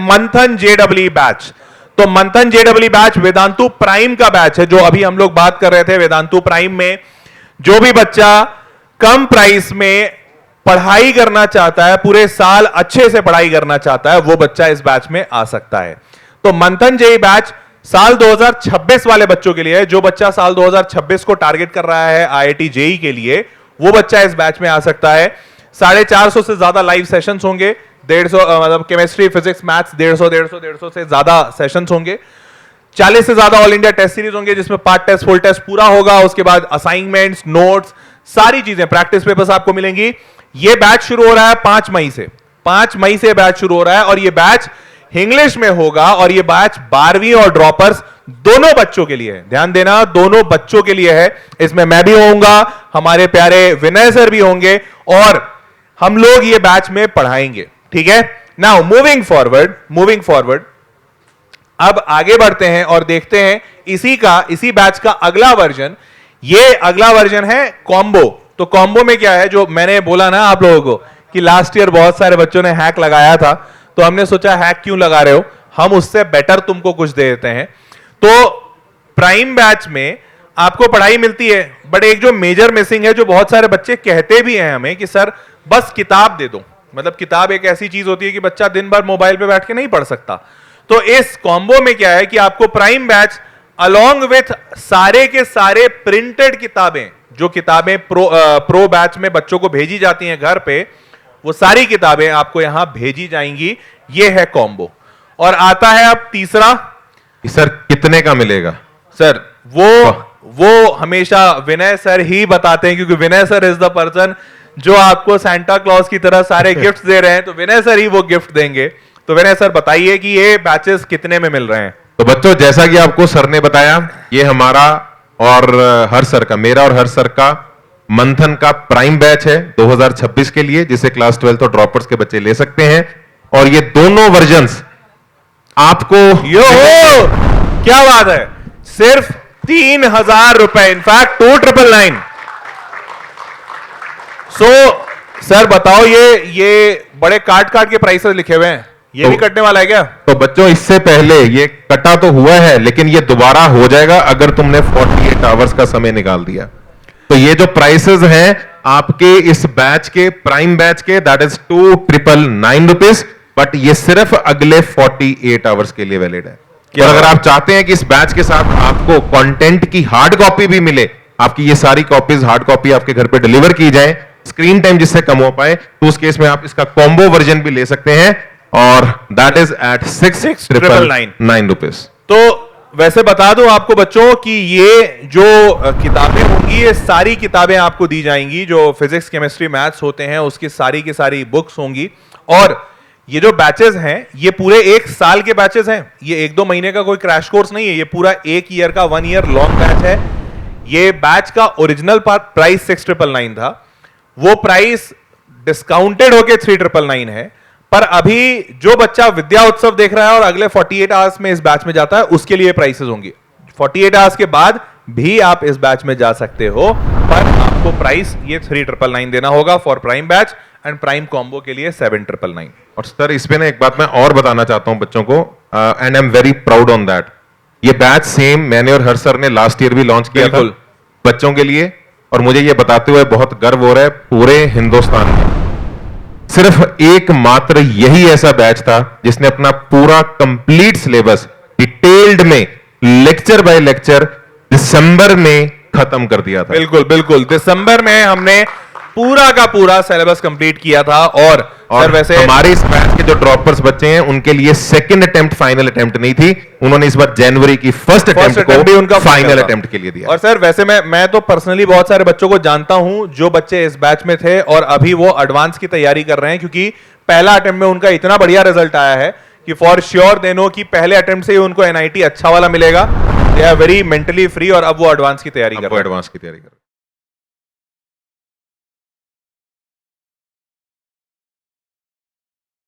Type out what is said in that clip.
मंथन JW batch. तो मंथन जेडब्ल्यू बैच वेदांतु प्राइम का बैच है, जो अभी हम लोग बात कर रहे थे। वेदांतु प्राइम में जो भी बच्चा कम प्राइस में पढ़ाई करना चाहता है, पूरे साल अच्छे से पढ़ाई करना चाहता है, वो बच्चा इस बैच में आ सकता है। तो मंथन जेई बैच साल 2026 वाले बच्चों के लिए है। जो बच्चा साल 2026 को टारगेट कर रहा है आईआईटी जेई के लिए, वो बच्चा इस बैच में आ सकता है। 450 से ज्यादा लाइव सेशंस होंगे, 150 मतलब केमिस्ट्री, फिजिक्स, मैथ्स 150 से ज्यादा सेशंस होंगे। 40 से ज्यादा ऑल इंडिया टेस्ट सीरीज होंगे, जिसमें पार्ट टेस्ट, फुल टेस्ट पूरा होगा। उसके बाद असाइनमेंट्स, नोट्स, सारी चीजें, प्रैक्टिस पेपर्स आपको मिलेंगी। ये बैच शुरू हो रहा है 5 मई से। 5 मई से बैच शुरू हो रहा है और ये बैच इंग्लिश में होगा। और ये बैच 12वीं और ड्रॉपर्स दोनों बच्चों के लिए है। ध्यान देना, दोनों बच्चों के लिए है। इसमें मैं भी होऊंगा, हमारे प्यारे विनय सर भी होंगे और हम लोग ये बैच में पढ़ाएंगे। ठीक है, नाउ मूविंग फॉरवर्ड अब आगे बढ़ते हैं और देखते हैं इसी बैच का अगला वर्जन। ये अगला वर्जन है कॉम्बो। तो कॉम्बो में क्या है, जो मैंने बोला ना आप लोगों को कि लास्ट ईयर बहुत सारे बच्चों ने हैक लगाया था, तो हमने सोचा हैक क्यों लगा रहे हो, हम उससे बेटर तुमको कुछ दे देते हैं। तो प्राइम बैच में आपको पढ़ाई मिलती है, बट एक जो मेजर मिसिंग है, जो बहुत सारे बच्चे कहते भी हैं हमें कि सर बस किताब दे दो। मतलब किताब एक ऐसी चीज होती है कि बच्चा दिन भर मोबाइल पे बैठ के नहीं पढ़ सकता। तो इस कॉम्बो में क्या है कि आपको प्राइम बैच अलोंग विथ सारे के सारे प्रिंटेड किताबें, जो किताबें प्रो बैच में बच्चों को भेजी जाती हैं घर पे, वो सारी किताबें आपको यहां भेजी जाएंगी। ये है कॉम्बो। और आता है अब तीसरा। सर कितने का मिलेगा? सर वो हमेशा विनय सर ही बताते हैं, क्योंकि विनय सर इज द पर्सन जो आपको सांता क्लॉज की तरह सारे गिफ्ट्स दे रहे हैं। तो विनय सर ही वो गिफ्ट देंगे। तो विनय सर बताइए कि ये बैचेस कितने में मिल रहे हैं। तो बच्चों, जैसा कि आपको सर ने बताया, ये हमारा और हर सर का, मेरा और हर सर का मंथन का प्राइम बैच है 2026 के लिए, जिसे क्लास 12 और ड्रॉपर्स के बच्चे ले सकते हैं। और ये दोनों वर्जन्स आपको क्या बात है, सिर्फ 3000 रुपए, इनफैक्ट 2999। सर बताओ, ये बड़े काट के प्राइसेस लिखे हुए हैं, ये भी कटने वाला है क्या? तो बच्चों, इससे पहले ये कटा तो हुआ है, लेकिन ये दोबारा हो जाएगा अगर तुमने 48 आवर्स का समय निकाल दिया। तो ये जो प्राइसेस हैं आपके इस बैच के, प्राइम बैच के, दैट इज 2999 रुपीज, बट ये सिर्फ अगले 48 आवर्स के लिए वैलिड है। और अगर आप चाहते हैं कि इस बैच के साथ आपको कंटेंट की हार्ड कॉपी भी मिले, आपकी ये सारी कॉपीज हार्ड कॉपी आपके घर पे डिलीवर की जाए, स्क्रीन टाइम जिससे कम हो पाए, तो उस केस में आप इसका कॉम्बो वर्जन भी ले सकते हैं, और दैट इज एट 6,999 रुपीज। तो वैसे बता दूं आपको बच्चों कि ये जो किताबें होंगी, ये सारी किताबें आपको दी जाएंगी। जो फिजिक्स, केमिस्ट्री, मैथ्स होते हैं, उसकी सारी की सारी बुक्स होंगी। और ये जो बैचेस हैं, ये पूरे 1 साल के बैचेस हैं। ये 1-2 महीने का कोई क्रैश कोर्स नहीं है, ये पूरा 1 ईयर का, 1 ईयर लॉन्ग बैच है। ये बैच का ओरिजिनल प्राइस 6,999 था, वो प्राइस डिस्काउंटेड होके 3,999 है। पर अभी जो बच्चा विद्या उत्सव देख रहा है और अगले 48 आवर्स में इस बैच में जाता है, उसके लिए प्राइसेस होंगी। 48 आवर्स के बाद भी आप इस बैच में जा सकते हो, पर आपको प्राइस ये 3,999 देना होगा for prime batch, and prime combo के लिए 7,999। और सर, इसमें ना एक बात मैं और बताना चाहता हूं बच्चों को, and I am very proud on that. ये बैच सेम मैंने और हर सर ने लास्ट ईयर भी लॉन्च किया था बच्चों के लिए, और मुझे ये बताते हुए बहुत गर्व हो रहा है पूरे हिंदुस्तान में सिर्फ एकमात्र यही ऐसा बैच था जिसने अपना पूरा कंप्लीट सिलेबस डिटेल्ड में लेक्चर बाय लेक्चर दिसंबर में खत्म कर दिया था। बिल्कुल दिसंबर में हमने पूरा का पूरा सिलेबस कंप्लीट किया था। और सर वैसे हमारे इस बैच के जो ड्रॉपर्स बच्चे हैं, उनके लिए सेकंड अटेम्प्ट फाइनल अटेम्प्ट नहीं थी, उन्होंने इस बार जनवरी की फर्स्ट अटेम्प्ट को भी उनका फाइनल अटेम्प्ट के लिए दिया। और सर वैसे मैं तो पर्सनली बहुत सारे बच्चों को जानता हूं जो बच्चे इस बैच में थे और अभी वो एडवांस की तैयारी कर रहे हैं, क्योंकि पहला अटेम्प्ट में उनका इतना बढ़िया रिजल्ट आया है कि फॉर श्योर दे नो कि पहले अटेम्प्ट से ही उनको एनआईटी अच्छा वाला मिलेगा। They are very mentally free और अब वो एडवांस की तैयारी कर रहे हैं।